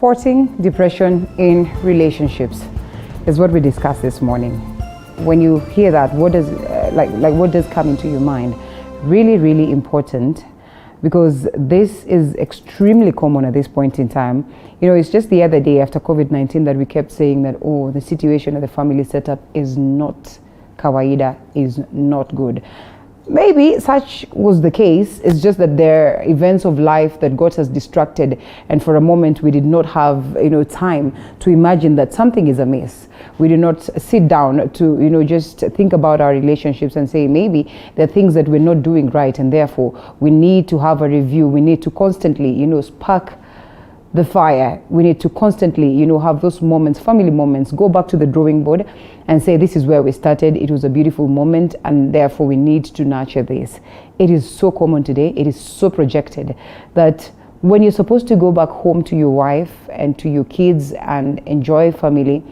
Spotting depression in relationships is what we discussed this morning. When you hear that, what does what does come into your mind? Really, really important, because this is extremely common at this point in time. You know, it's just the other day after COVID-19 that we kept saying that, oh, the situation of the family setup is not kawaida, is not good. Maybe such was the case. It's just that there are events of life that got us distracted, and for a moment we did not have, time to imagine that something is amiss. We did not sit down to, just think about our relationships and say maybe there are things that we're not doing right, and therefore we need to have a review. We need to constantly, spark the fire. We need to constantly, have those moments, family moments, go back to the drawing board and say, this is where we started. It was a beautiful moment, and therefore we need to nurture this. It is so common today. It is so projected that when you're supposed to go back home to your wife and to your kids and enjoy family,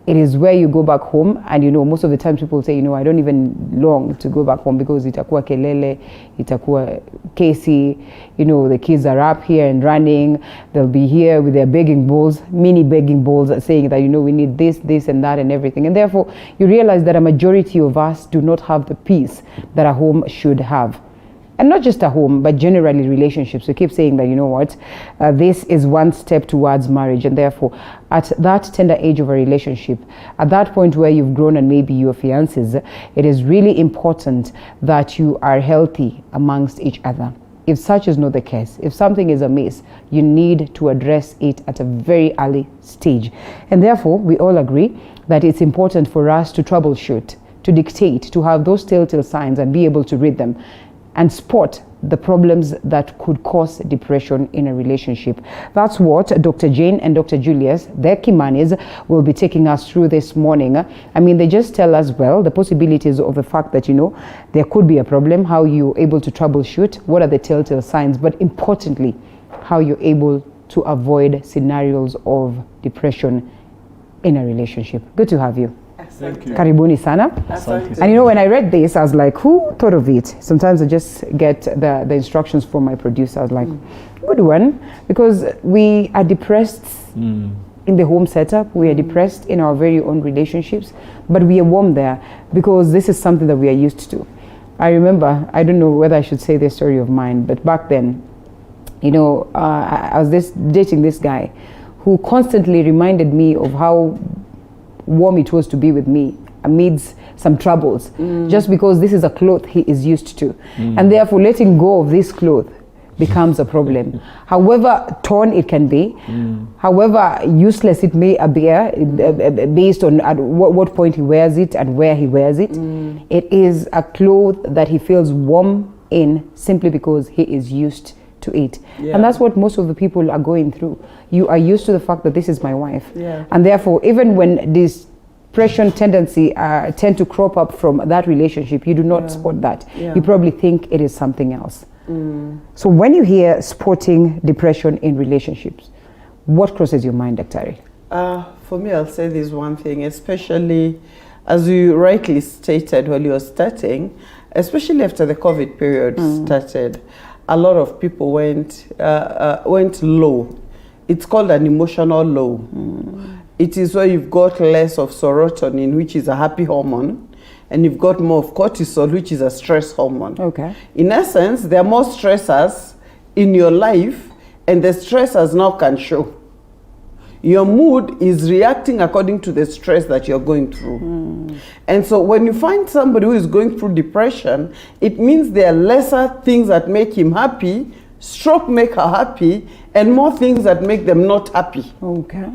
it is where you go back home, and most of the time people say, I don't even long to go back home because itakuwa kelele, itakuwa kesi, the kids are up here and running, they'll be here with their begging bowls, mini begging bowls, saying that, we need this, this and that and everything. And therefore you realize that a majority of us do not have the peace that a home should have. And not just a home, but generally relationships. We keep saying that, this is one step towards marriage. And therefore, at that tender age of a relationship, at that point where you've grown and maybe you're fiancés, it is really important that you are healthy amongst each other. If such is not the case, if something is amiss, you need to address it at a very early stage. And therefore, we all agree that it's important for us to troubleshoot, to dictate, to have those telltale signs and be able to read them and spot the problems that could cause depression in a relationship. That's what Dr. Jane and Dr. Julius, their Kimanis, will be taking us through this morning. I mean, they just tell us, well, the possibilities of the fact that, there could be a problem, how you're able to troubleshoot, what are the telltale signs, but importantly, how you're able to avoid scenarios of depression in a relationship. Good to have you. Thank you. Karibuni sana. And when I read this, I was like, who thought of it? Sometimes I just get the instructions from my producer. I was like, good one, because we are depressed in the home setup. We are depressed in our very own relationships, but we are warm there because this is something that we are used to. I remember, I don't know whether I should say this story of mine, but back then, I was dating this guy who constantly reminded me of how warm it was to be with me amidst some troubles, just because this is a cloth he is used to, and therefore letting go of this cloth becomes a problem. However torn it can be, however useless it may appear, based on at what point he wears it and where he wears it, it is a cloth that he feels warm in simply because he is used to it. And that's what most of the people are going through. You are used to the fact that this is my wife, and therefore even when this depression tendency tend to crop up from that relationship, you do not spot that. You probably think it is something else. So when you hear spotting depression in relationships, what crosses your mind, Dr. For me, I'll say this one thing, especially as you rightly stated while you were starting, especially after the COVID period started, a lot of people went low. It's called an emotional low. It is where you've got less of serotonin, which is a happy hormone, and you've got more of cortisol, which is a stress hormone. Okay. In essence, there are more stressors in your life, and the stressors now can show. Your mood is reacting according to the stress that you're going through. And so when you find somebody who is going through depression, it means there are lesser things that make him happy, stroke make her happy, and more things that make them not happy. Okay.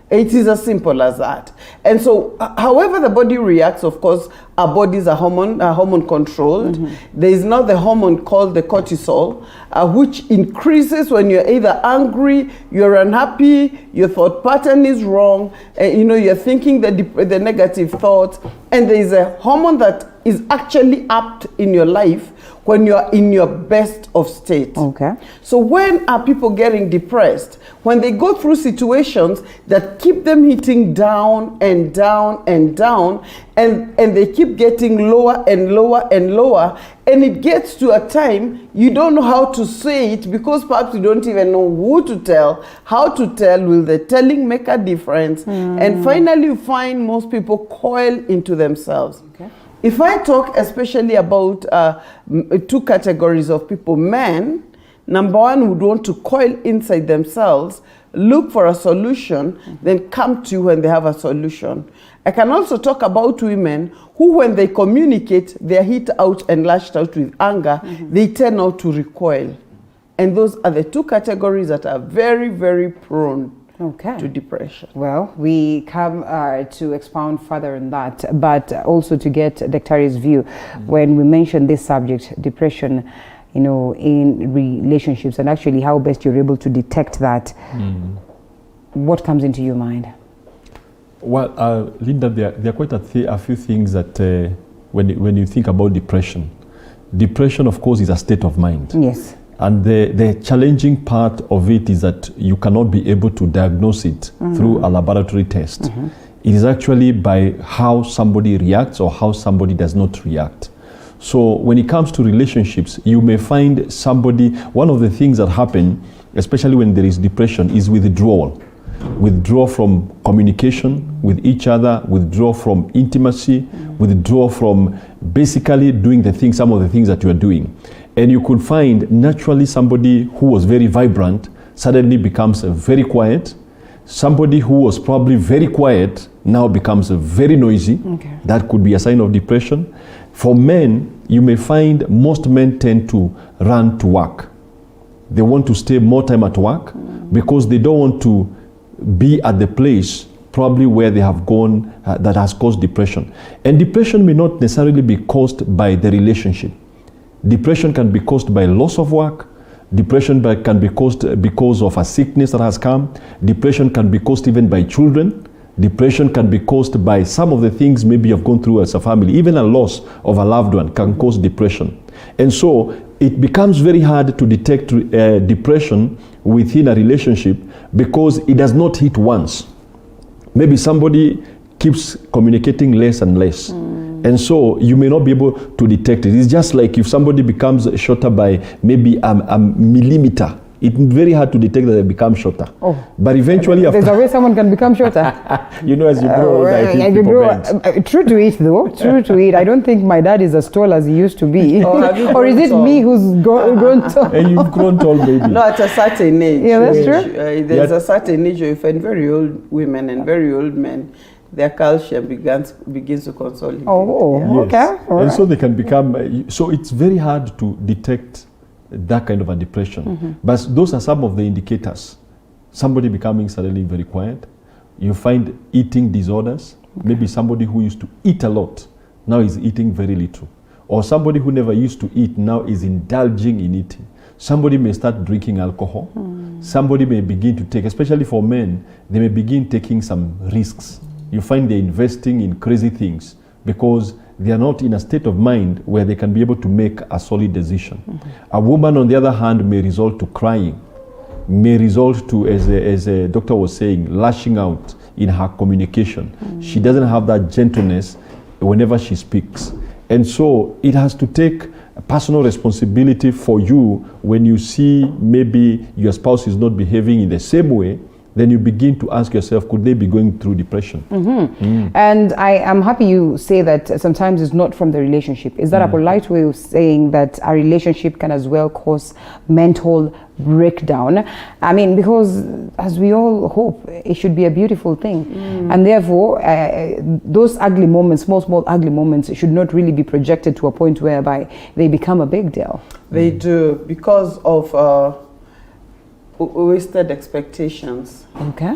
It is as simple as that. And so, however the body reacts, of course, our bodies are hormone controlled. There is now the hormone called the cortisol, which increases when you're either angry, you're unhappy, your thought pattern is wrong, you're thinking the negative thoughts. And there is a hormone that is actually apt in your life when you are in your best of state. Okay. So when are people getting depressed? When they go through situations that keep them hitting down and down and down, and they keep getting lower and lower and lower, and it gets to a time you don't know how to say it, because perhaps you don't even know who to tell, how to tell, will the telling make a difference? And finally you find most people coil into themselves. Okay. If I talk especially about two categories of people, men, number one, would want to coil inside themselves, look for a solution, then come to you when they have a solution. I can also talk about women who, when they communicate, they're hit out and lashed out with anger, they tend not to recoil. And those are the two categories that are very, very prone to depression. Well, we come to expound further on that, but also to get Daktari's view when we mention this subject, depression, you know, in relationships, and actually how best you're able to detect that. What comes into your mind? Well, Linda, there are quite a few things that when you think about depression, of course, is a state of mind. Yes. And the challenging part of it is that you cannot be able to diagnose it through a laboratory test. It is actually by how somebody reacts or how somebody does not react. So when it comes to relationships, you may find somebody, one of the things that happen, especially when there is depression, is withdrawal. Withdraw from communication with each other, withdraw from intimacy, withdraw from basically doing some of the things that you are doing. And you could find naturally somebody who was very vibrant suddenly becomes very quiet. Somebody who was probably very quiet now becomes very noisy. That could be a sign of depression. For men, you may find most men tend to run to work. They want to stay more time at work because they don't want to be at the place probably where they have gone that has caused depression. And depression may not necessarily be caused by the relationship. Depression can be caused by loss of work. Depression can be caused because of a sickness that has come. Depression can be caused even by children. Depression can be caused by some of the things maybe you've gone through as a family. Even a loss of a loved one can cause depression. And so it becomes very hard to detect depression within a relationship because it does not hit once. Maybe somebody keeps communicating less and less. And so you may not be able to detect it. It's just like if somebody becomes shorter by maybe a millimeter, it's very hard to detect that they become shorter. But eventually, there's a way someone can become shorter. You know, as you grow older, I think people bend. True to it, though. True to it. I don't think my dad is as tall as he used to be. Or is it tall? Me who's grown tall? And you've grown tall, baby. No, at a certain age. Yeah, that's true. There's a certain age you find very old women and very old men, their calcium begins to consolidate. Okay. And so they can become, so it's very hard to detect that kind of a depression. But those are some of the indicators. Somebody becoming suddenly very quiet. You find eating disorders. Maybe somebody who used to eat a lot now is eating very little. Or somebody who never used to eat now is indulging in eating. Somebody may start drinking alcohol. Somebody may begin to take, especially for men, they may begin taking some risks. You find they're investing in crazy things because they are not in a state of mind where they can be able to make a solid decision. A woman, on the other hand, may resort to crying, may resort to, as a doctor was saying, lashing out in her communication. She doesn't have that gentleness whenever she speaks. And so it has to take personal responsibility for you when you see maybe your spouse is not behaving in the same way. Then you begin to ask yourself, could they be going through depression? And I am happy you say that sometimes it's not from the relationship. Is that a polite way of saying that a relationship can as well cause mental breakdown? I mean, because as we all hope, it should be a beautiful thing. And therefore, those ugly moments, small ugly moments, should not really be projected to a point whereby they become a big deal. They do, because of wasted expectations. Okay.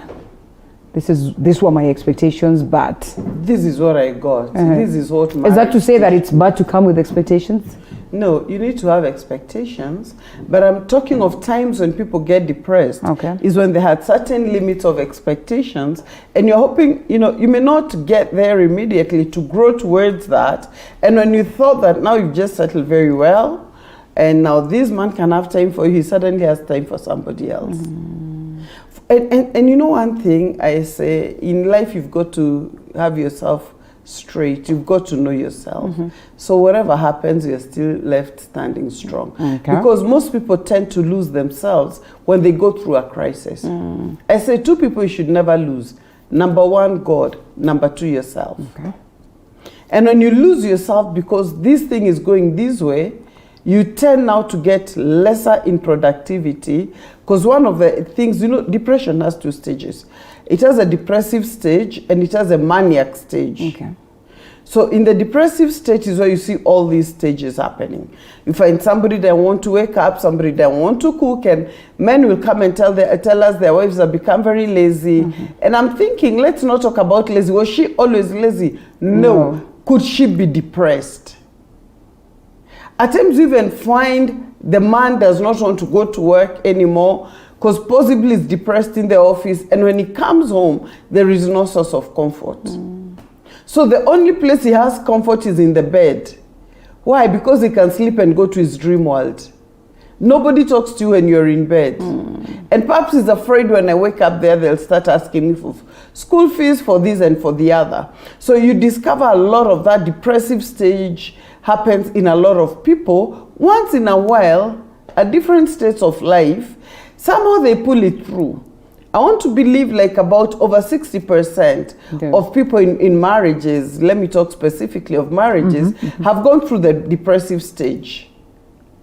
These were my expectations, but this is what I got. This is what my is that to say that it's bad to come with expectations? No, you need to have expectations, but I'm talking of times when people get depressed. Okay. Is when they had certain limits of expectations, and you're hoping, you may not get there immediately to grow towards that. And when you thought that now you've just settled very well, and now this man can have time for you, he suddenly has time for somebody else. And you know one thing I say, in life you've got to have yourself straight. You've got to know yourself. So whatever happens, you're still left standing strong. Okay. Because most people tend to lose themselves when they go through a crisis. I say 2 people you should never lose. Number 1, God. Number 2, yourself. Okay. And when you lose yourself because this thing is going this way, you tend now to get lesser in productivity, because one of the things, depression has 2 stages. It has a depressive stage and it has a maniac stage. Okay. So in the depressive stage is where you see all these stages happening. You find somebody that want to wake up, somebody that want to cook, and men will come and tell us their wives have become very lazy. And I'm thinking, let's not talk about lazy. Was she always lazy? No. Could she be depressed? At times you even find the man does not want to go to work anymore because possibly he's depressed in the office, and when he comes home, there is no source of comfort. So the only place he has comfort is in the bed. Why? Because he can sleep and go to his dream world. Nobody talks to you when you're in bed. And perhaps he's afraid when I wake up there, they'll start asking me for school fees, for this and for the other. So you discover a lot of that depressive stage happens in a lot of people. Once in a while, at different states of life, somehow they pull it through. I want to believe like about over 60% of people in marriages, let me talk specifically of marriages, have gone through the depressive stage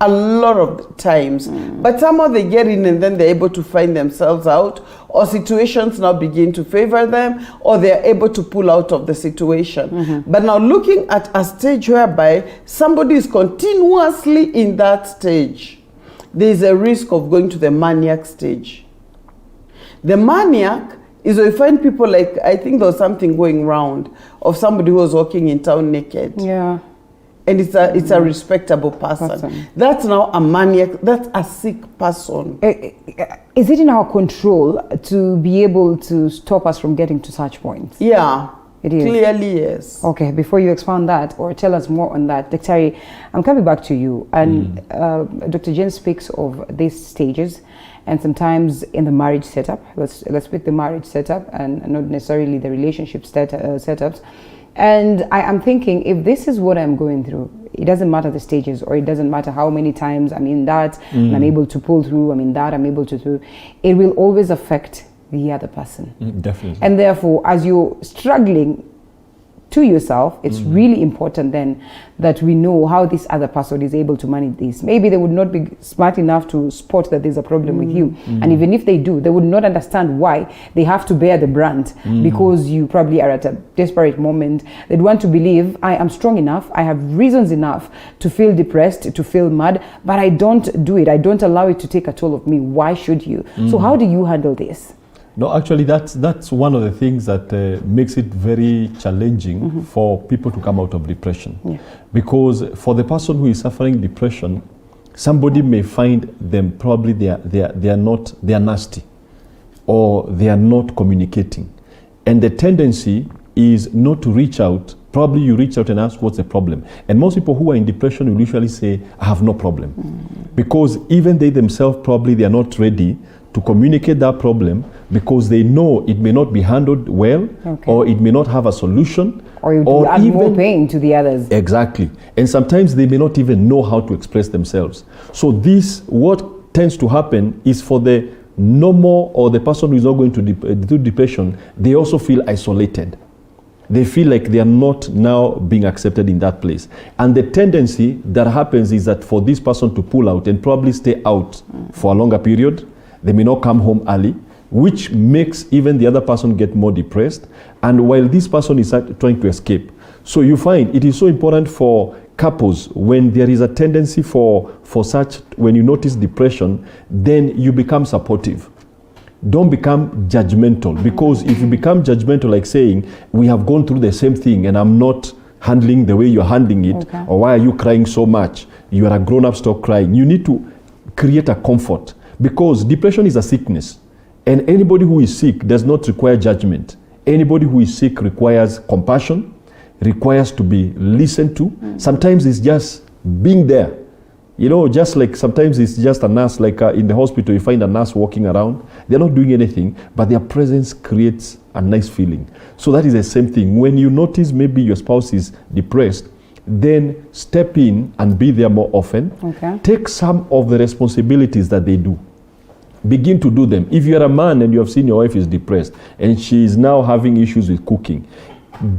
a lot of times. But somehow they get in and then they're able to find themselves out, or situations now begin to favor them, or they're able to pull out of the situation. But now looking at a stage whereby somebody is continuously in that stage, there's a risk of going to the maniac stage. The maniac is where you find people like, I think there was something going around of somebody who was walking in town naked. Yeah. And it's a respectable person. That's now a maniac, that's a sick person. Is it in our control to be able to stop us from getting to such points? Yeah. It is. Clearly, yes. Okay, before you expand that or tell us more on that, Dr. I'm coming back to you. And Dr. Jane speaks of these stages, and sometimes in the marriage setup. Let's pick the marriage setup and not necessarily the relationship setups. And I am thinking, if this is what I'm going through, it doesn't matter the stages, or it doesn't matter how many times I'm in that, and I'm able to pull through, I'm in that, I'm able to do, it will always affect the other person. Definitely. And therefore, as you're struggling to yourself, it's really important then that we know how this other person is able to manage this. Maybe they would not be smart enough to spot that there's a problem with you. And even if they do, they would not understand why they have to bear the brunt, because you probably are at a desperate moment. They'd want to believe, I am strong enough, I have reasons enough to feel depressed, to feel mad, but I don't do it. I don't allow it to take a toll of me. Why should you? So how do you handle this? No, actually, that's one of the things that makes it very challenging for people to come out of depression. Because for the person who is suffering depression, somebody may find them probably they are nasty, or they are not communicating, and the tendency is not to reach out. Probably you reach out and ask what's the problem, and most people who are in depression will usually say, I have no problem, because even they themselves probably they are not ready to communicate that problem, because they know it may not be handled well, or it may not have a solution, or it will add more pain to the others. Exactly. And sometimes they may not even know how to express themselves. So what tends to happen is, for the normal or the person who is not going to depression, they also feel isolated. They feel like they are not now being accepted in that place. And the tendency that happens is that for this person to pull out and probably stay out for a longer period, they may not come home early, which makes even the other person get more depressed, and while this person is trying to escape. So you find it is so important for couples, when there is a tendency for such, when you notice depression, then you become supportive. Don't become judgmental, because if you become judgmental, like saying, we have gone through the same thing and I'm not handling the way you're handling it, or why are you crying so much? you are a grown-up, stop crying. You need to create a comfort, because depression is a sickness, and anybody who is sick does not require judgment. Anybody who is sick requires compassion, requires to be listened to. Sometimes it's just being there. You know, just like sometimes it's just a nurse, like in the hospital, you find a nurse walking around. They're not doing anything, but their presence creates a nice feeling. So that is the same thing. When you notice maybe your spouse is depressed, then step in and be there more often. Okay. Take some of the responsibilities that they do. Begin to do them. If you're a man and you have seen your wife is depressed and she is now having issues with cooking,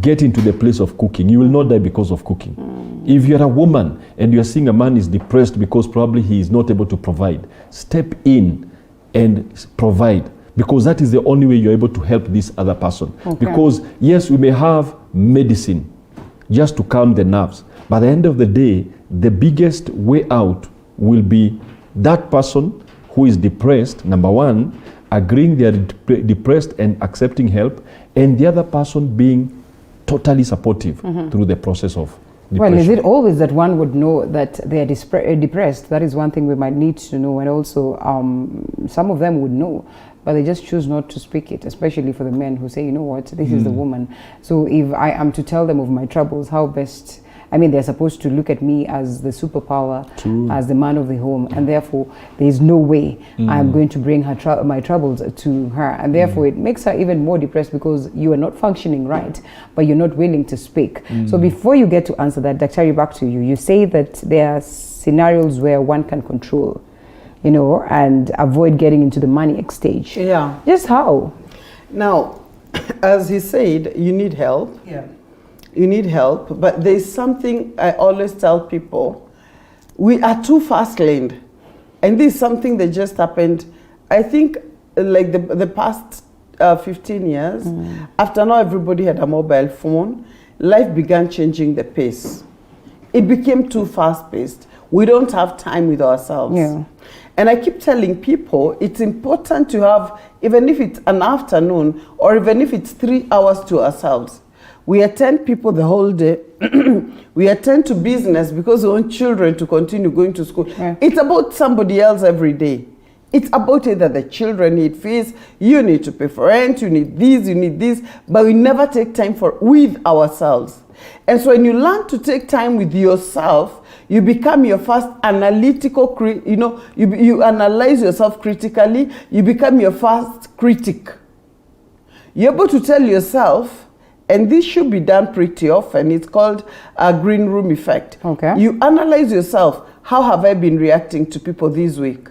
get into the place of cooking. You will not die because of cooking. If you're a woman and you're seeing a man is depressed because probably he is not able to provide, step in and provide, because that is the only way you're able to help this other person. Okay. Because yes, we may have medicine just to calm the nerves, but at the end of the day, the biggest way out will be that person who is depressed, number one, agreeing they are depressed and accepting help, and the other person being totally supportive through the process of depression. Well, is it always that one would know that they are depressed? That is one thing we might need to know, and also some of them would know, but they just choose not to speak it, especially for the men who say, you know what, this is the woman. So if I am to tell them of my troubles, how best? I mean, they're supposed to look at me as the superpower, as the man of the home, and therefore there is no way I'm going to bring her my troubles to her, and therefore it makes her even more depressed, because you are not functioning right, but you're not willing to speak. So before you get to answer that, Dr. back to you. You say that there are scenarios where one can control, you know, and avoid getting into the maniac stage. Yeah. Just how? Now, as he said, you need help. Yeah. You need help, but there's something I always tell people: we are too fast-laned, and this is something that just happened. I think, like the past 15 years, after now everybody had a mobile phone, life began changing the pace. It became too fast-paced. We don't have time with ourselves. Yeah. And I keep telling people it's important to have, even if it's an afternoon or even if it's 3 hours to ourselves. We attend people the whole day. We attend to business because we want children to continue going to school. Yeah. It's about somebody else every day. It's about it that the children need fees, you need to pay for rent, you need this, but we never take time with ourselves. And so when you learn to take time with yourself, you become your first analytical, you analyze yourself critically, you become your first critic. You're able to tell yourself, and this should be done pretty often, it's called a green room effect. Okay. You analyze yourself, how have I been reacting to people this week?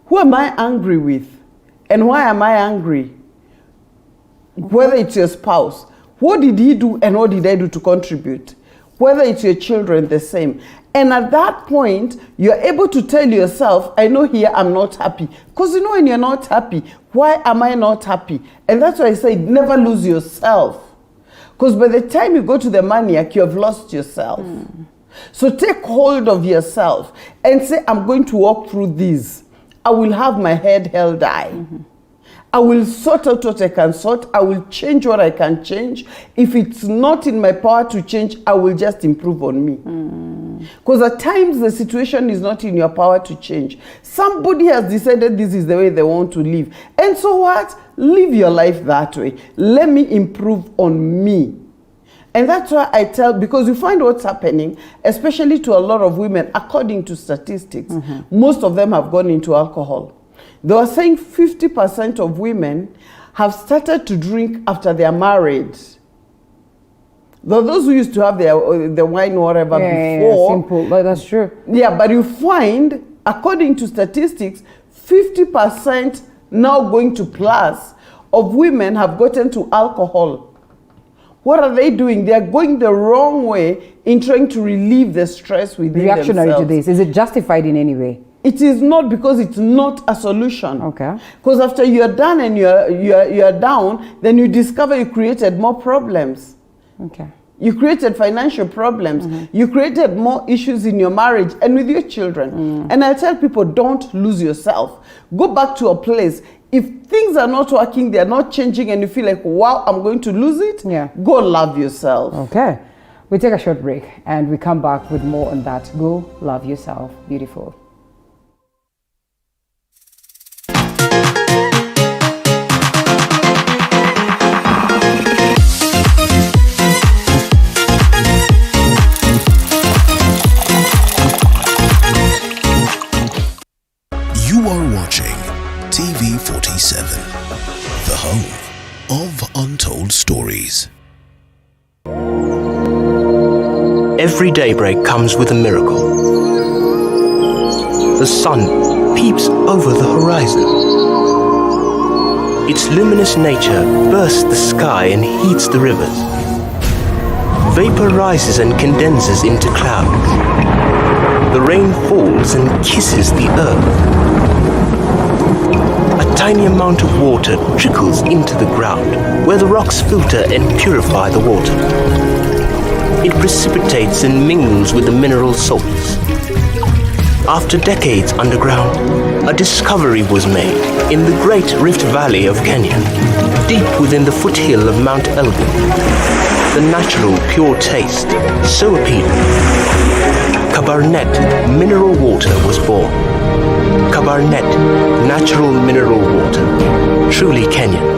Who am I angry with? And why am I angry? Whether it's your spouse, what did he do and what did I do to contribute? Whether it's your children, the same. And at that point, you're able to tell yourself, I know here I'm not happy. Because you know when you're not happy, why am I not happy? And that's why I say never lose yourself. Because by the time you go to the maniac, you have lost yourself. So take hold of yourself and say, I'm going to walk through this. I will have my head held high. I will sort out what I can sort. I will change what I can change. If it's not in my power to change, I will just improve on me. Because at times the situation is not in your power to change. Somebody has decided this is the way they want to live. And so what? Live your life that way. Let me improve on me. And that's why I tell, because you find what's happening, especially to a lot of women, according to statistics, most of them have gone into alcohol. They were saying 50% of women have started to drink after they are married. Those who used to have the wine or whatever before. Simple, but that's true. Yeah, but you find, according to statistics, 50% now going to plus of women have gotten to alcohol. What are they doing? They are going the wrong way in trying to relieve the stress within Reactionary themselves. to this. Is it justified in any way? It is not, because it's not a solution. Okay. Because after you're done and you're down, then you discover you created more problems. Okay. You created financial problems. You created more issues in your marriage and with your children. And I tell people, don't lose yourself. Go back to a place. If things are not working, they're not changing, and you feel like, wow, I'm going to lose it, Yeah. go love yourself. Okay. We take a short break and we come back with more on that. Go love yourself. Beautiful. You are watching TV 47, the home of untold stories. Every daybreak comes with a miracle. The sun peeps over the horizon. Its luminous nature bursts the sky and heats the rivers. Vapor rises and condenses into clouds. The rain falls and kisses the earth. A tiny amount of water trickles into the ground, where the rocks filter and purify the water. It precipitates and mingles with the mineral salts. After decades underground, a discovery was made in the Great Rift Valley of Kenya, deep within the foothill of Mount Elgon. The natural, pure taste, so appealing. Cabernet mineral water was born. Cabernet natural mineral water, truly Kenyan.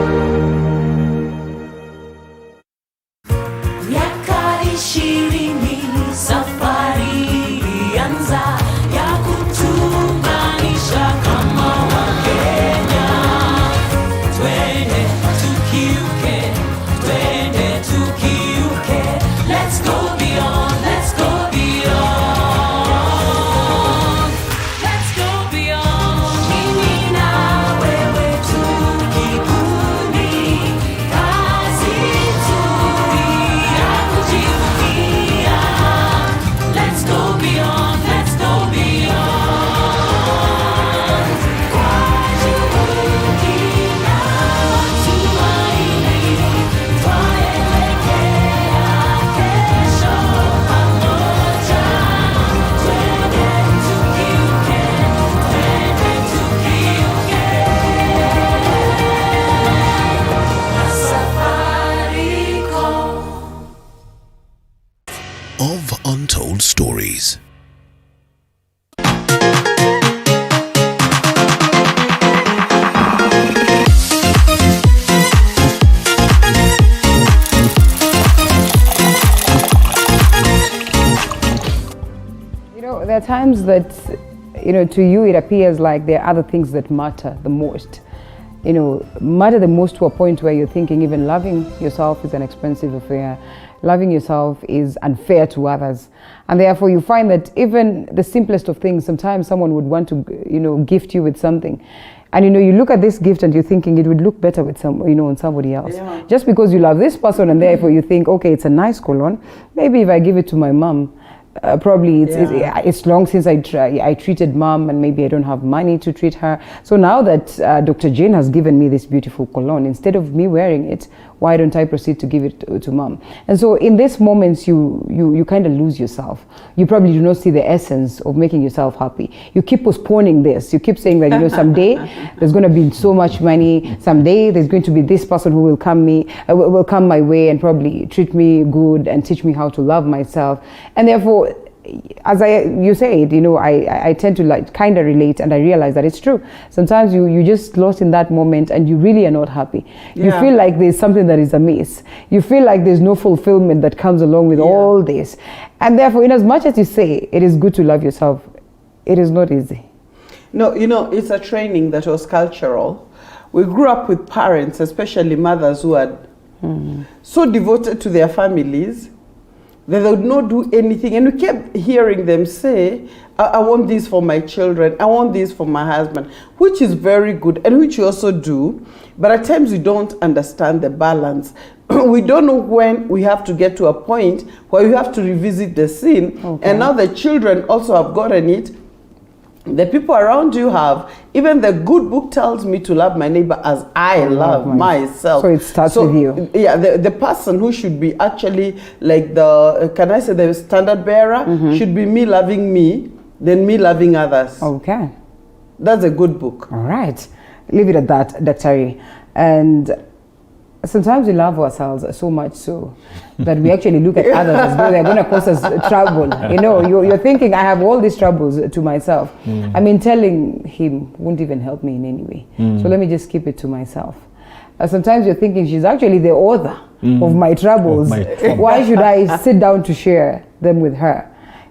Of untold stories. You know, there are times that, you know, to you it appears like there are other things that matter the most. You know, matter the most to a point where you're thinking even loving yourself is an expensive affair. Loving yourself is unfair to others. And therefore you find that even the simplest of things, sometimes someone would want to, you know, gift you with something. And you know, you look at this gift and you're thinking it would look better with some, you know, on somebody else. Yeah. Just because you love this person and therefore you think, okay, it's a nice cologne. Maybe if I give it to my mom, probably it's long since I treated mom and maybe I don't have money to treat her. So now that Dr. Jane has given me this beautiful cologne, instead of me wearing it, why don't I proceed to give it to mom? And so in these moments, you kind of lose yourself. You probably do not see the essence of making yourself happy. You keep postponing this. You keep saying that, you know, someday there's going to be so much money. Someday there's going to be this person who will come my way and probably treat me good and teach me how to love myself. And therefore, as you said, you know, I tend to like kind of relate, and I realize that it's true. Sometimes you just lost in that moment and you really are not happy. Yeah. You feel like there's something that is amiss. You feel like there's no fulfillment that comes along with all this. And therefore, in as much as you say it is good to love yourself, it is not easy. No, you know, it's a training that was cultural. We grew up with parents, especially mothers, who are so devoted to their families that they would not do anything. And we kept hearing them say, I want this for my children, I want this for my husband, which is very good, and which you also do. But at times we don't understand the balance. We don't know when we have to get to a point where we have to revisit the scene. Okay. And now the children also have gotten it. The people around you have. Even the good book tells me to love my neighbor as I love myself. So it starts with you. Yeah, the person who should be actually like the, can I say the standard bearer, should be me loving me, then me loving others. Okay. That's a good book. All right. Leave it at that, Dr. And sometimes we love ourselves so much so that we actually look at others as though they're going to cause us trouble. You know, you're thinking, I have all these troubles to myself. I mean, telling him won't even help me in any way. So let me just keep it to myself. Sometimes you're thinking, she's actually the author of my troubles. Why should I sit down to share them with her?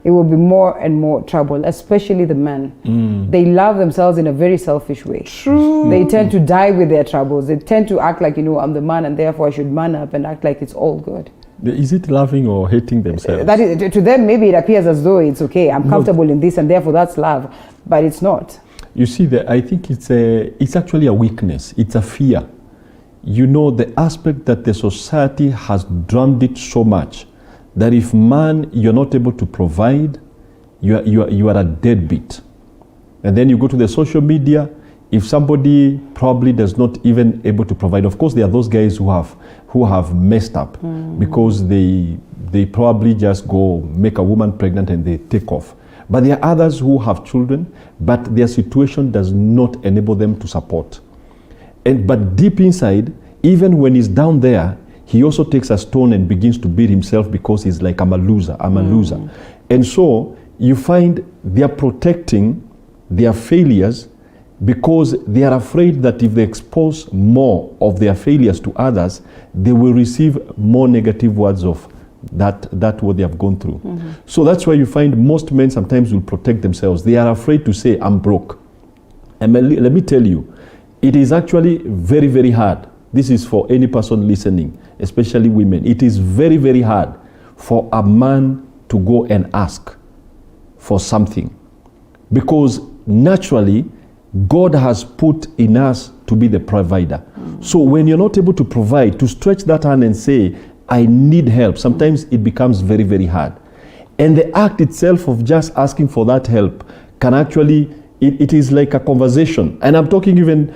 It will be more and more trouble, especially the men. They love themselves in a very selfish way. True. They tend to die with their troubles. They tend to act like, you know, I'm the man and therefore I should man up and act like it's all good. Is it loving or hating themselves? That is, to them, maybe it appears as though it's okay. I'm comfortable in this and therefore that's love. But it's not. You see, I think it's actually a weakness. It's a fear. You know, the aspect that the society has drummed it so much that if man, you're not able to provide, you are a deadbeat. And then you go to the social media, if somebody probably does not even able to provide, of course there are those guys who have messed up because they probably just go make a woman pregnant and they take off. But there are others who have children, but their situation does not enable them to support. But deep inside, even when he's down there, he also takes a stone and begins to beat himself because he's like, I'm a loser, I'm a loser. And so you find they're protecting their failures because they are afraid that if they expose more of their failures to others, they will receive more negative words of that what they have gone through. So that's why you find most men sometimes will protect themselves. They are afraid to say, I'm broke. And let me tell you, it is actually very, very hard. This is for any person listening, especially women. It is very, very hard for a man to go and ask for something because naturally God has put in us to be the provider. So when you're not able to provide, to stretch that hand and say, I need help, sometimes it becomes very, very hard. And the act itself of just asking for that help can actually, it is like a conversation. And I'm talking even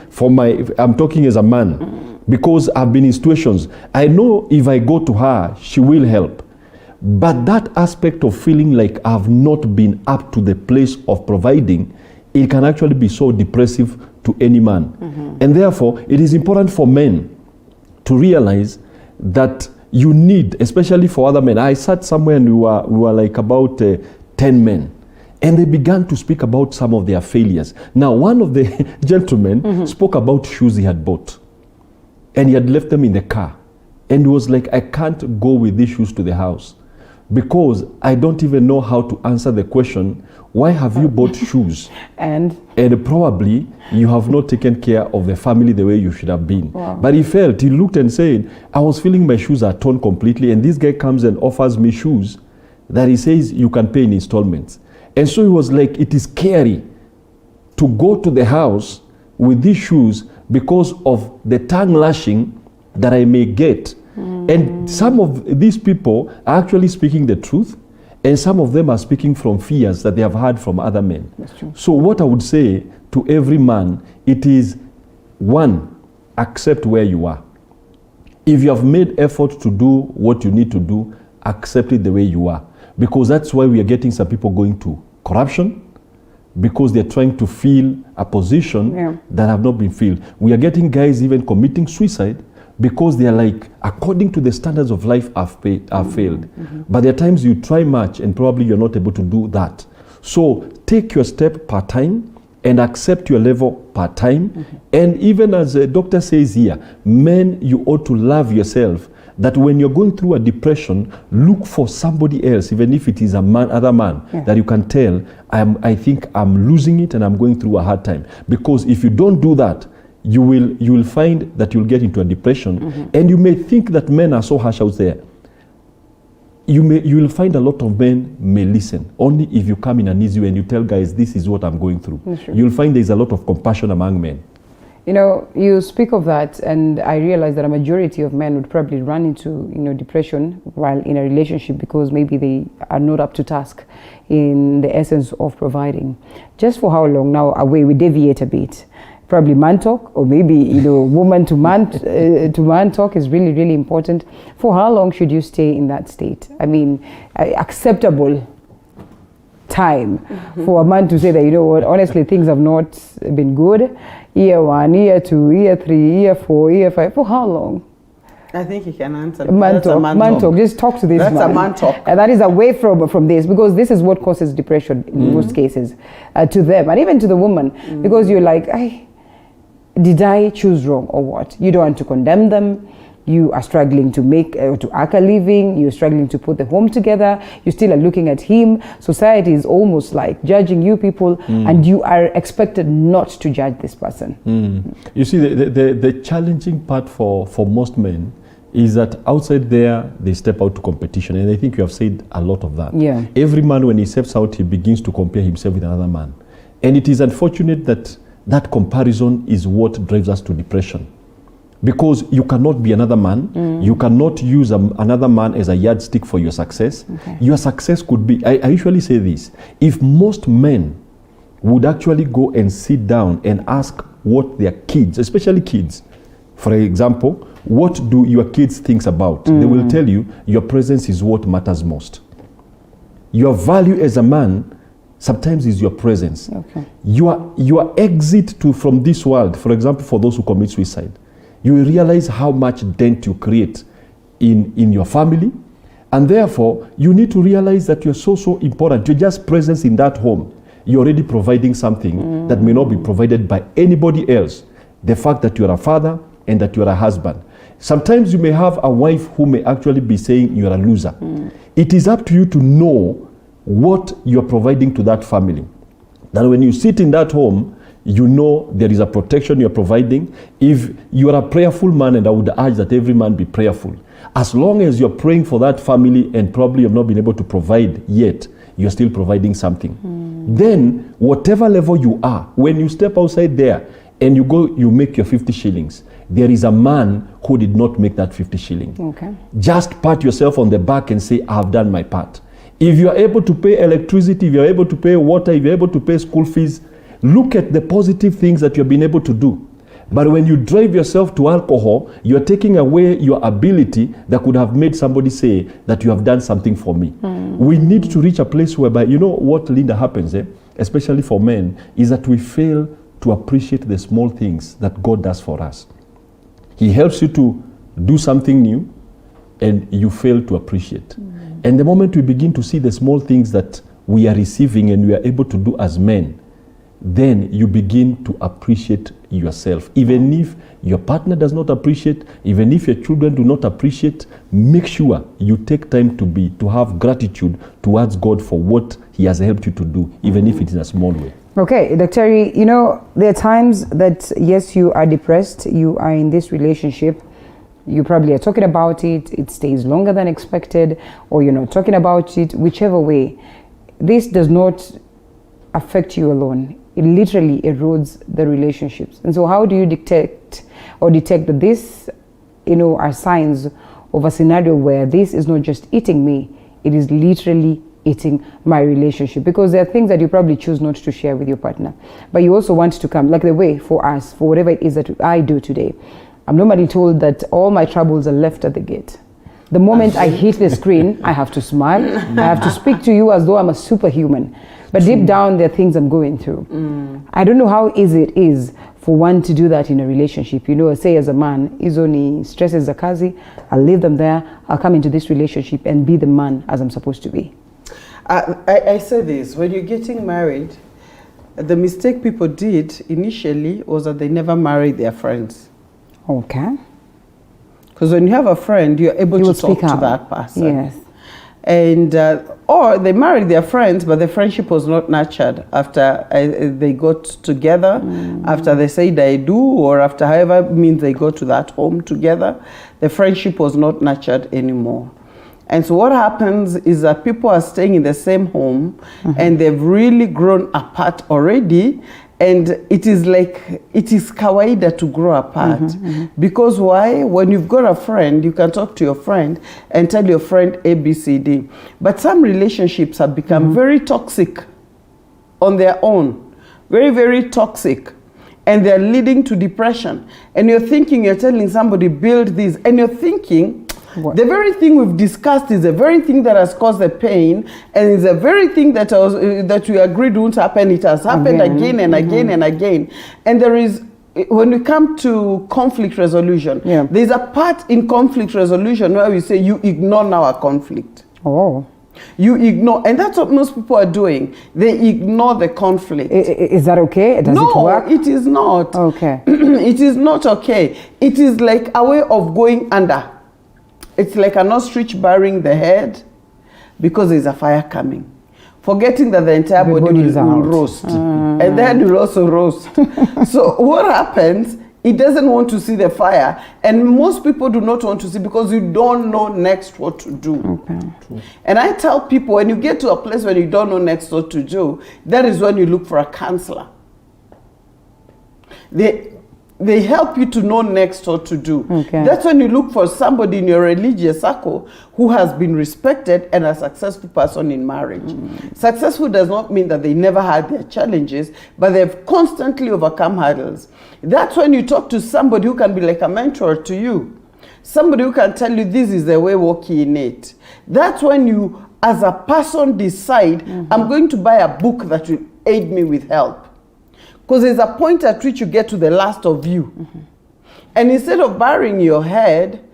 I'm talking as a man. Because I've been in situations, I know if I go to her, she will help. But that aspect of feeling like I've not been up to the place of providing, it can actually be so depressive to any man. And therefore, it is important for men to realize that you need, especially for other men. I sat somewhere and we were like about 10 men. And they began to speak about some of their failures. Now, one of the gentlemen spoke about shoes he had bought. And he had left them in the car. And he was like, I can't go with these shoes to the house because I don't even know how to answer the question, why have you bought shoes? And probably you have not taken care of the family the way you should have been. Wow. But he looked and said, I was feeling my shoes are torn completely and this guy comes and offers me shoes that he says you can pay in installments. And so he was like, it is scary to go to the house with these shoes because of the tongue lashing that I may get. And some of these people are actually speaking the truth, and some of them are speaking from fears that they have heard from other men. That's true. So what I would say to every man, it is, one, accept where you are. If you have made effort to do what you need to do, accept it the way you are. Because that's why we are getting some people going to corruption, because they're trying to fill a position that have not been filled. We are getting guys even committing suicide because they are like, according to the standards of life, have failed. But there are times you try much and probably you're not able to do that. So take your step part-time and accept your level part-time. And even as the doctor says here, men, you ought to love yourself. That when you're going through a depression, look for somebody else, even if it is other man, that you can tell, I think I'm losing it and I'm going through a hard time. Because if you don't do that, you will find that you'll get into a depression, and you may think that men are so harsh out there. You will find a lot of men may listen only if you come in an easy way and you tell guys, this is what I'm going through. You'll find there's a lot of compassion among men. You know, you speak of that, and I realize that a majority of men would probably run into, depression while in a relationship because maybe they are not up to task in the essence of providing. Just for how long now? Away, we deviate a bit. Probably man talk, or maybe woman to man talk is really, really important. For how long should you stay in that state? I mean, acceptable time for a man to say that, honestly, things have not been good. Year 1, year 2, year 3, year 4, year 5. For how long? I think he can answer. Man That's a talk, man talk. Just talk to this man. That's a man talk. And that is away from this, because this is what causes depression in most cases to them and even to the woman, because you're like, did I choose wrong or what? You don't want to condemn them. You are struggling to make to earn a living. You're struggling to put the home together. You still are looking at him. Society is almost like judging you people, and you are expected not to judge this person. You see, the challenging part for most men is that outside there, they step out to competition. And I think you have said a lot of that. Yeah. Every man, when he steps out, he begins to compare himself with another man. And it is unfortunate that that comparison is what drives us to depression. Because you cannot be another man. You cannot use another man as a yardstick for your success. Okay. Your success could be, I usually say this, if most men would actually go and sit down and ask what their kids, especially kids, for example, what do your kids think about? They will tell you your presence is what matters most. Your value as a man sometimes is your presence. Okay. Your exit from this world, for example, for those who commit suicide, you will realize how much dent you create in your family, and therefore you need to realize that you're so important. Your just presence in that home, you're already providing something that may not be provided by anybody else. The fact that you're a father and that you're a husband. Sometimes you may have a wife who may actually be saying you're a loser. It is up to you to know what you're providing to that family. That when you sit in that home, you know there is a protection you're providing. If you are a prayerful man, and I would urge that every man be prayerful, as long as you're praying for that family and probably you've not been able to provide yet, you're still providing something. Then, whatever level you are, when you step outside there and you go, you make your 50 shillings, there is a man who did not make that 50 shilling. Okay. Just pat yourself on the back and say, I've done my part. If you are able to pay electricity, if you're able to pay water, if you're able to pay school fees, look at the positive things that you've been able to do. But when you drive yourself to alcohol, you're taking away your ability that could have made somebody say that you have done something for me. We need to reach a place whereby, you know what, Linda, happens, especially for men, is that we fail to appreciate the small things that God does for us. He helps you to do something new, and you fail to appreciate. And the moment we begin to see the small things that we are receiving and we are able to do as men, then you begin to appreciate yourself. Even if your partner does not appreciate, even if your children do not appreciate, make sure you take time to have gratitude towards God for what He has helped you to do, even if it is a small way. Okay, Dr. You know, there are times that, yes, you are depressed, you are in this relationship, you probably are talking about it, it stays longer than expected, or you're not talking about it, whichever way. This does not affect you alone. It literally erodes the relationships. And so how do you detect that this, are signs of a scenario where this is not just eating me, it is literally eating my relationship? Because there are things that you probably choose not to share with your partner, but you also want to come, like the way for us, for whatever it is that I do today. I'm normally told that all my troubles are left at the gate. The moment I hit the screen, I have to smile. I have to speak to you as though I'm a superhuman. But deep down, there are things I'm going through. I don't know how easy it is for one to do that in a relationship. Say as a man, Izoni stresses a kazi, I'll leave them there, I'll come into this relationship and be the man as I'm supposed to be. I say this, when you're getting married, the mistake people did initially was that they never married their friends. Okay. Because when you have a friend, you're able to talk to that person. Yes. And or they married their friends, but the friendship was not nurtured after they got together, after they said I do, or after however means they go to that home together. The friendship was not nurtured anymore. And so what happens is that people are staying in the same home, and they've really grown apart already. And it is kawaida to grow apart. Because why? When you've got a friend, you can talk to your friend and tell your friend A, B, C, D. But some relationships have become very toxic on their own. Very, very toxic. And they're leading to depression. And you're telling somebody, build this. And you're thinking, what? The very thing we've discussed is the very thing that has caused the pain, and it's the very thing that we agreed won't happen. It has happened again and again and again. And there is when we come to conflict resolution, Yeah. there's a part in conflict resolution where we say you ignore now a conflict. Oh. You ignore, and that's what most people are doing. They ignore the conflict. Is that okay? Does it work? No, it is not. Okay. It is not okay. It is like a way of going under. It's like an ostrich burying the head because there's a fire coming, forgetting that the entire body is will out. roast, and the head will also roast. So what happens? It doesn't want to see the fire, and most people do not want to see because you don't know next what to do. Okay. And I tell people, when you get to a place where you don't know next what to do, that is when you look for a counselor. They help you to know next what to do. Okay. That's when you look for somebody in your religious circle who has been respected and a successful person in marriage. Successful does not mean that they never had their challenges, but they've constantly overcome hurdles. That's when you talk to somebody who can be like a mentor to you. Somebody who can tell you this is the way, walk in it. That's when you, as a person, decide, I'm going to buy a book that will aid me with help. Because there's a point at which you get to the last of you. And instead of burying your head,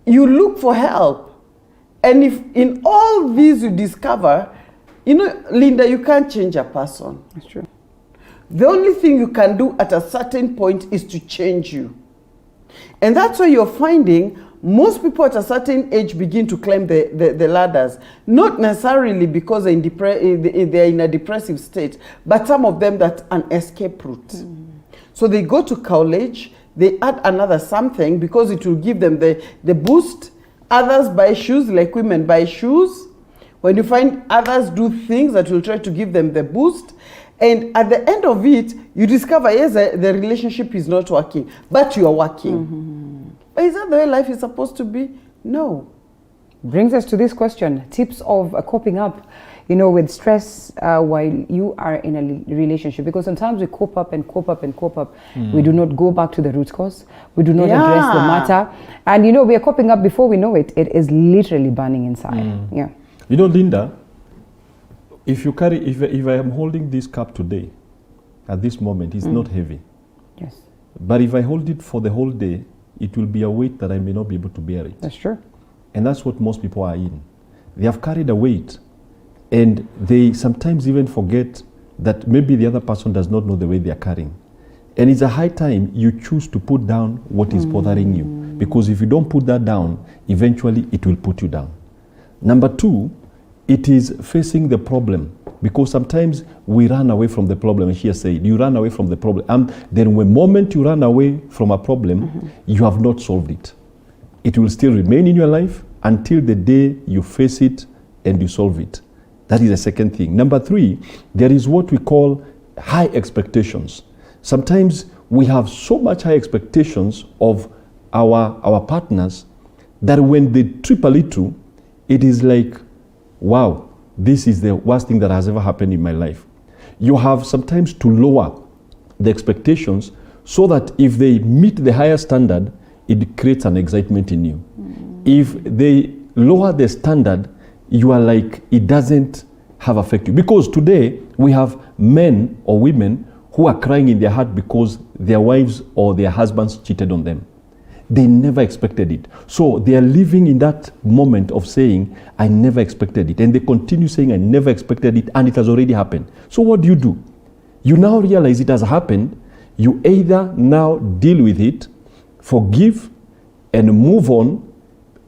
you look for help. And if in all these you discover, you know, Linda, you can't change a person. That's true. The only thing you can do at a certain point is to change you. And that's why you're finding most people at a certain age begin to climb the ladders, not necessarily because they're in a depressive state, but some of them that's an escape route. So they go to college, they add another something because it will give them the boost. Others buy shoes, like women buy shoes. When you find others do things that will try to give them the boost, and at the end of it, you discover, yes, the relationship is not working, but you are working. But is that the way life is supposed to be? No. Brings us to this question: tips of coping up, you know, with stress while you are in a relationship. Because sometimes we cope up and cope up and cope up. We do not go back to the root cause. We do not address the matter. And you know, we are coping up before we know it. It is literally burning inside. Yeah. You know, Linda, if you carry, if I am holding this cup today, at this moment, it's not heavy. Yes. But if I hold it for the whole day, it will be a weight that I may not be able to bear it. That's true. And that's what most people are in. They have carried a weight, and they sometimes even forget that maybe the other person does not know the weight they are carrying. And it's a high time you choose to put down what is bothering you. Because if you don't put that down, eventually it will put you down. Number two, it is facing the problem. Because sometimes we run away from the problem. And she has said, you run away from the problem. And then the moment you run away from a problem, you have not solved it. It will still remain in your life until the day you face it and you solve it. That is the second thing. Number three, there is what we call high expectations. Sometimes we have so much high expectations of our partners that when they trip a little, it is like, wow, this is the worst thing that has ever happened in my life. You have sometimes to lower the expectations so that if they meet the higher standard, it creates an excitement in you. If they lower the standard, you are like, it doesn't have affect you. Because today, we have men or women who are crying in their heart because their wives or their husbands cheated on them. They never expected it. So they are living in that moment of saying, I never expected it. And they continue saying, I never expected it, and it has already happened. So what do? You now realize it has happened. You either now deal with it, forgive, and move on.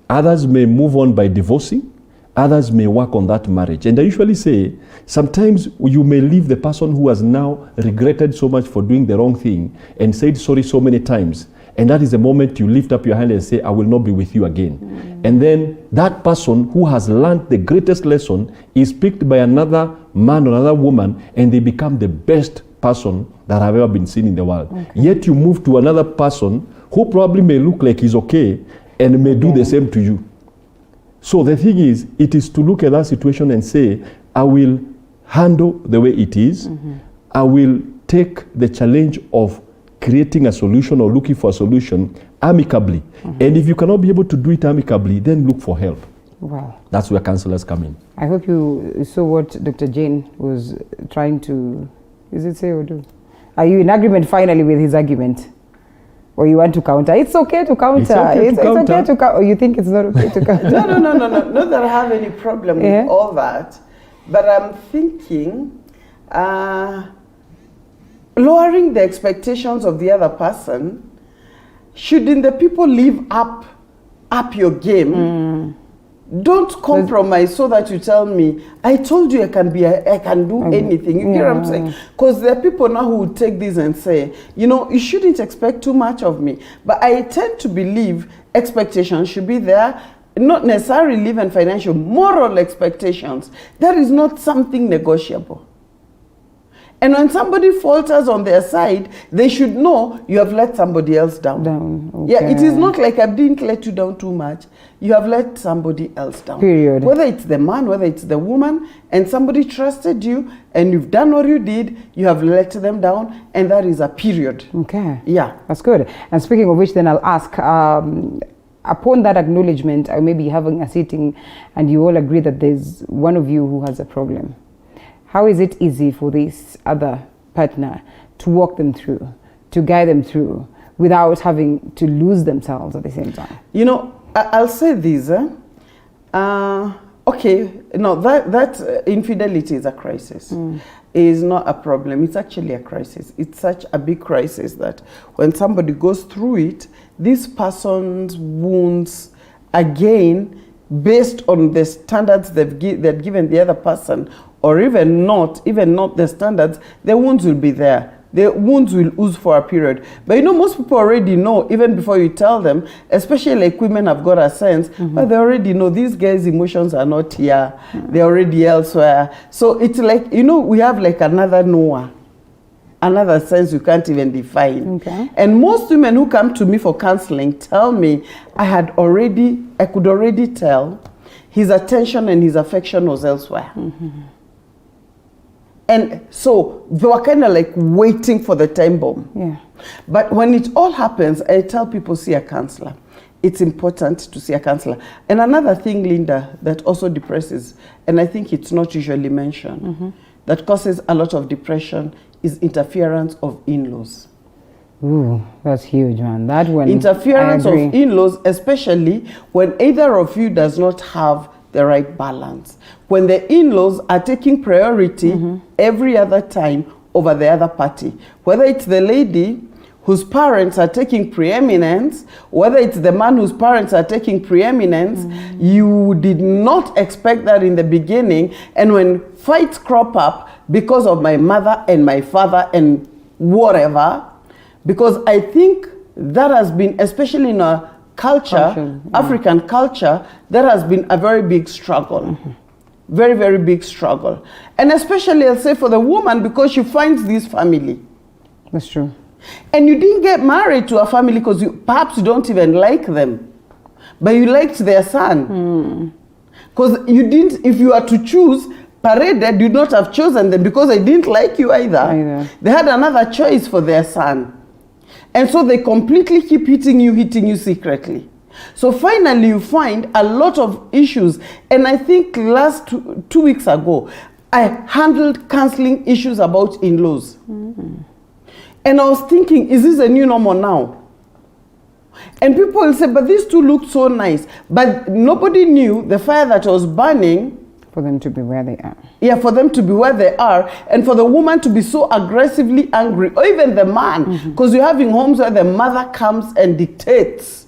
Others may move on by divorcing. Others may work on that marriage. And I usually say, sometimes you may leave the person who has now regretted so much for doing the wrong thing and said sorry so many times. And that is the moment you lift up your hand and say, I will not be with you again. And then that person who has learned the greatest lesson is picked by another man or another woman, and they become the best person that have ever been seen in the world. Yet you move to another person who probably may look like he's okay and may do the same to you. So the thing is, it is to look at that situation and say, I will handle the way it is. I will take the challenge of creating a solution or looking for a solution amicably. And if you cannot be able to do it amicably, then look for help. Wow. That's where counselors come in. I hope you saw what Dr. Jane was trying to, is it say or do? Are you in agreement finally with his argument? Or you want to counter? It's okay to counter. It's okay to counter. Or you think it's not okay to counter? No. Not that I have any problem with all that. But I'm thinking lowering the expectations of the other person. Shouldn't the people live up your game? Don't compromise so that you tell me, I told you I can do anything. You hear what I'm saying? Because there are people now who would take this and say, you shouldn't expect too much of me. But I tend to believe expectations should be there, not necessarily even financial, moral expectations. That is not something negotiable. And when somebody falters on their side, they should know you have let somebody else down. Okay. Yeah, it is not like I didn't let you down too much. You have let somebody else down. Period. Whether it's the man, whether it's the woman, and somebody trusted you, and you've done what you did, you have let them down, and that is a period. Okay. Yeah. That's good. And speaking of which, then I'll ask, upon that acknowledgement, or maybe having a sitting, and you all agree that there's one of you who has a problem. How is it easy for this other partner to walk them through, to guide them through, without having to lose themselves at the same time? I'll say this. Okay, no, that infidelity is a crisis. It is not a problem. It's actually a crisis. It's such a big crisis that when somebody goes through it, this person's wounds, again, based on the standards they've given the other person, or even not the standards, the wounds will be there. The wounds will ooze for a period. But most people already know, even before you tell them, especially like women have got a sense, but they already know these guys' emotions are not here. They're already elsewhere. So it's like, we have like another Noah, another sense you can't even define. Okay. And most women who come to me for counseling tell me, I could already tell his attention and his affection was elsewhere. And so they were kind of like waiting for the time bomb. Yeah. But when it all happens, I tell people, see a counselor. It's important to see a counselor. And another thing, Linda, that also depresses, and I think it's not usually mentioned, that causes a lot of depression is interference of in-laws. Ooh, that's huge, man. That one. Interference of in-laws, especially when either of you does not have the right balance. When the in-laws are taking priority every other time over the other party, whether it's the lady whose parents are taking preeminence, whether it's the man whose parents are taking preeminence, you did not expect that in the beginning. And when fights crop up because of my mother and my father and whatever, because I think that has been, especially in our culture, African culture, that has been a very big struggle. Very, very big struggle. And especially, I'll say, for the woman, because she finds this family. That's true. And you didn't get married to a family because perhaps you don't even like them, but you liked their son. Because you didn't, if you are to choose, paraded, you'd not have chosen them because they didn't like you either. They had another choice for their son. And so they completely keep hitting you secretly. So finally you find a lot of issues. And I think last 2 weeks ago, I handled counseling issues about in-laws. And I was thinking, is this a new normal now? And people will say, but these two look so nice. But nobody knew the fire that was burning. For them to be where they are. Yeah, for them to be where they are, and for the woman to be so aggressively angry, or even the man, because you're having homes where the mother comes and dictates.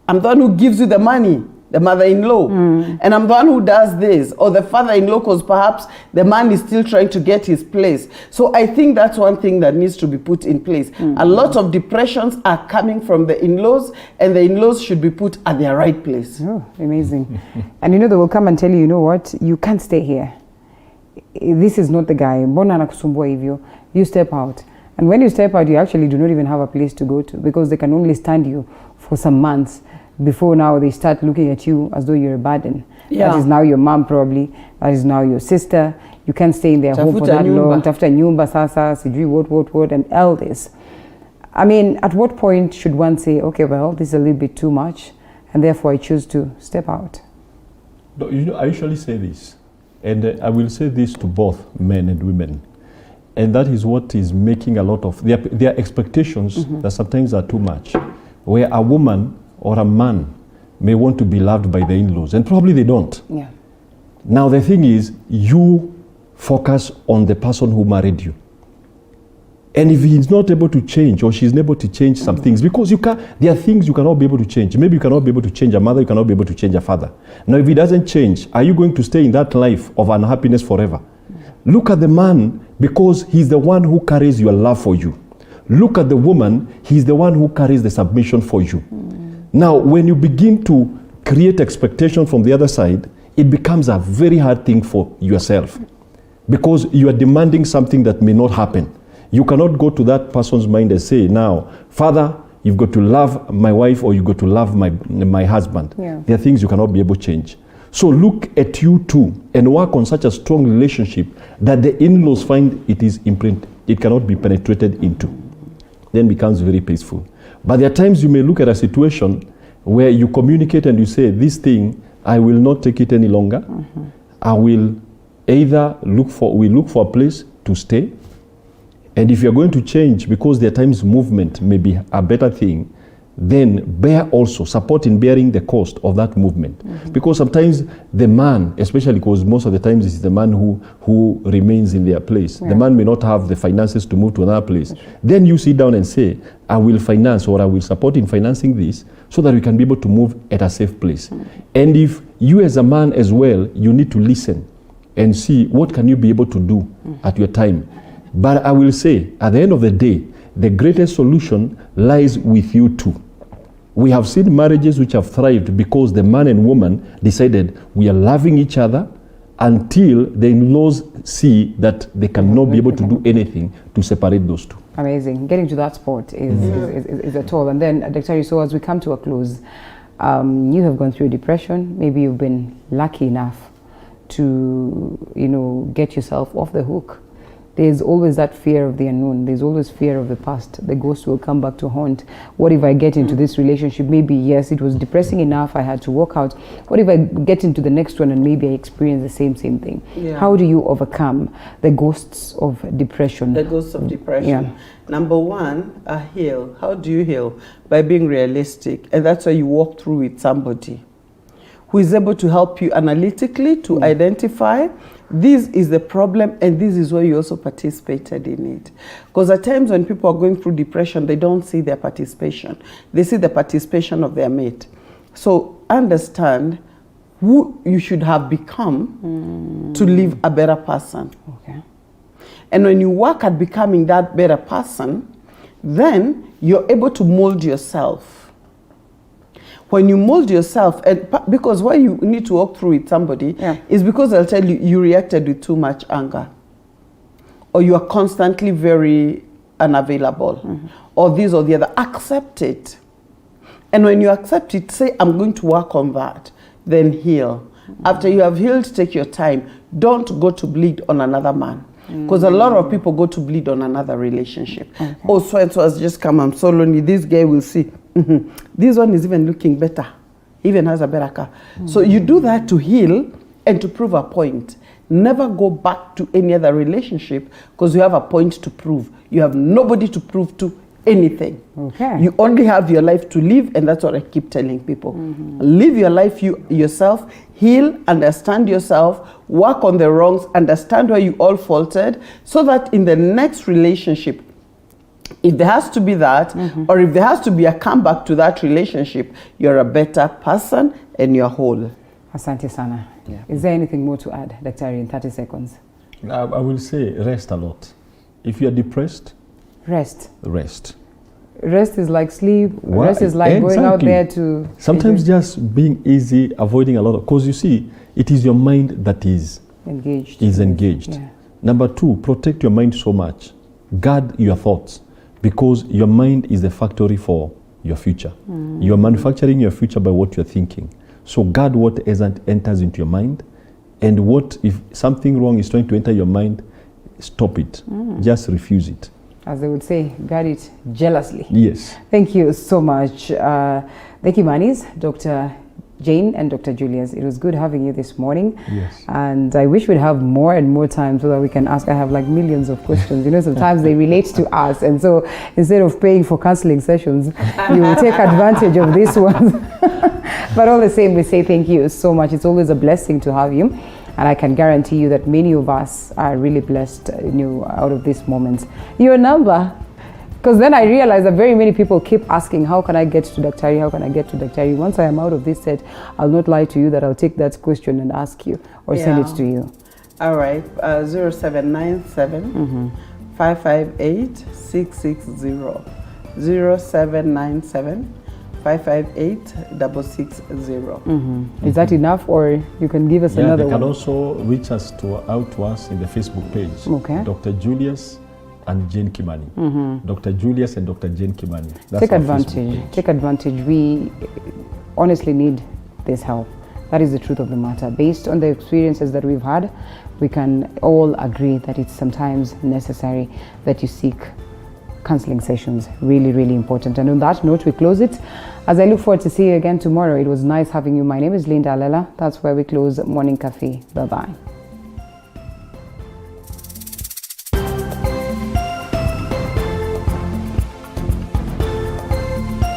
I'm the one who gives you the money, the mother-in-law, and I'm the one who does this, or the father-in-law, because perhaps the man is still trying to get his place. So I think that's one thing that needs to be put in place. A lot of depressions are coming from the in-laws, and the in-laws should be put at their right place. Oh, amazing. And they will come and tell you, you know what, you can't stay here. This is not the guy. You step out. And when you step out, you actually do not even have a place to go to, because they can only stand you for some months before now they start looking at you as though you're a burden. That is now your mom, probably. That is now your sister. You can't stay in their home for that long. Tafuta nyumba sasa, sijui what, and all this. I mean, at what point should one say, okay, well, this is a little bit too much, and therefore I choose to step out? I usually say this, and I will say this to both men and women. And that is what is making a lot of their expectations that sometimes are too much. Where a woman or a man may want to be loved by the in-laws, and probably they don't. Yeah. Now the thing is, you focus on the person who married you. And if he's not able to change, or she's not able to change some things, because there are things you cannot be able to change. Maybe you cannot be able to change a mother, you cannot be able to change a father. Now if he doesn't change, are you going to stay in that life of unhappiness forever? Look at the man, because he's the one who carries your love for you. Look at the woman, he's the one who carries the submission for you. Now when you begin to create expectation from the other side, it becomes a very hard thing for yourself, because you are demanding something that may not happen. You cannot go to that person's mind and say, now, Father, you've got to love my wife, or you've got to love my husband. Yeah. There are things you cannot be able to change. So look at you too and work on such a strong relationship that the in-laws find it cannot be penetrated into. Then becomes very peaceful. But there are times you may look at a situation where you communicate and you say, this thing, I will not take it any longer. I will either look for a place to stay. And if you're going to change, because there are times movement may be a better thing, then bear also, support in bearing the cost of that movement. Because sometimes the man, especially because most of the times it's the man who remains in their place. Yeah. The man may not have the finances to move to another place. Then you sit down and say, I will finance, or I will support in financing this, so that we can be able to move at a safe place. And if you as a man as well, you need to listen and see what can you be able to do at your time. But I will say, at the end of the day, the greatest solution lies with you too. We have seen marriages which have thrived because the man and woman decided we are loving each other until the in-laws see that they cannot be able to do anything to separate those two. Amazing. Getting to that spot is a toll. And then, Dr. So as we come to a close, you have gone through depression. Maybe you've been lucky enough to, get yourself off the hook. There's always that fear of the unknown. There's always fear of the past. The ghost will come back to haunt. What if I get into this relationship? Maybe, yes, it was depressing enough, I had to walk out. What if I get into the next one and maybe I experience the same thing? Yeah. How do you overcome the ghosts of depression? The ghosts of depression. Yeah. Number one, heal. How do you heal? By being realistic. And that's why you walk through with somebody who is able to help you analytically to identify this is the problem, and this is where you also participated in it. Because at times when people are going through depression, they don't see their participation. They see the participation of their mate. So understand who you should have become to live a better person. Okay. And when you work at becoming that better person, then you're able to mold yourself. When you mold yourself, and because why you need to walk through with somebody is because they'll tell you you reacted with too much anger, or you are constantly very unavailable, or this or the other. Accept it. And when you accept it, say, I'm going to work on that, then heal. After you have healed, take your time. Don't go to bleed on another man. Because a lot of people go to bleed on another relationship. Okay. Oh, so and so has just come, I'm so lonely. This guy will see. This one is even looking better. Even has a better car. So you do that to heal and to prove a point. Never go back to any other relationship because you have a point to prove. You have nobody to prove to anything. Okay. You only have your life to live, and that's what I keep telling people. Live your life yourself, heal, understand yourself, work on the wrongs, understand where you all faulted, so that in the next relationship, if there has to be that, or if there has to be a comeback to that relationship, you're a better person and you're whole. Asante sana. Yeah. Is there anything more to add, Dr. in 30 seconds? I will say rest a lot. If you're depressed, rest. Rest. Rest is like sleep. Why? Rest is like going out there to... Sometimes just being easy, avoiding a lot of... Because you see, it is your mind that is engaged. Yeah. Number two, protect your mind so much. Guard your thoughts. Because your mind is the factory for your future. You're manufacturing your future by what you're thinking. So guard what enters into your mind. And what, if something wrong is trying to enter your mind, stop it. Just refuse it. As they would say, guard it jealously. Yes. Thank you so much. Thank you, Manis. Dr. Jane and Dr. Julius. It was good having you this morning. Yes. And I wish we'd have more and more time so that we can ask. I have like millions of questions. You know, sometimes they relate to us. And so instead of paying for counseling sessions, you will take advantage of this one. But all the same, we say thank you so much. It's always a blessing to have you. And I can guarantee you that many of us are really blessed out of these moments. Your number. Because then I realized that very many people keep asking, how can I get to Daktari? How can I get to Daktari? Once I am out of this set, I'll not lie to you that I'll take that question and ask you or send it to you. All right. 0797 558 660. 0797 558 660. Is that enough, or you can give us another one? They can one? also reach out to us in the Facebook page. Okay. Dr. Julius and Jane Kimani. Dr. Julius and Dr. Jane Kimani. Take advantage. Take advantage. We honestly need this help. That is the truth of the matter. Based on the experiences that we've had, we can all agree that it's sometimes necessary that you seek counseling sessions. Really, really important. And on that note, we close it. As I look forward to see you again tomorrow, it was nice having you. My name is Linda Alela. That's where we close Morning Cafe. Bye-bye.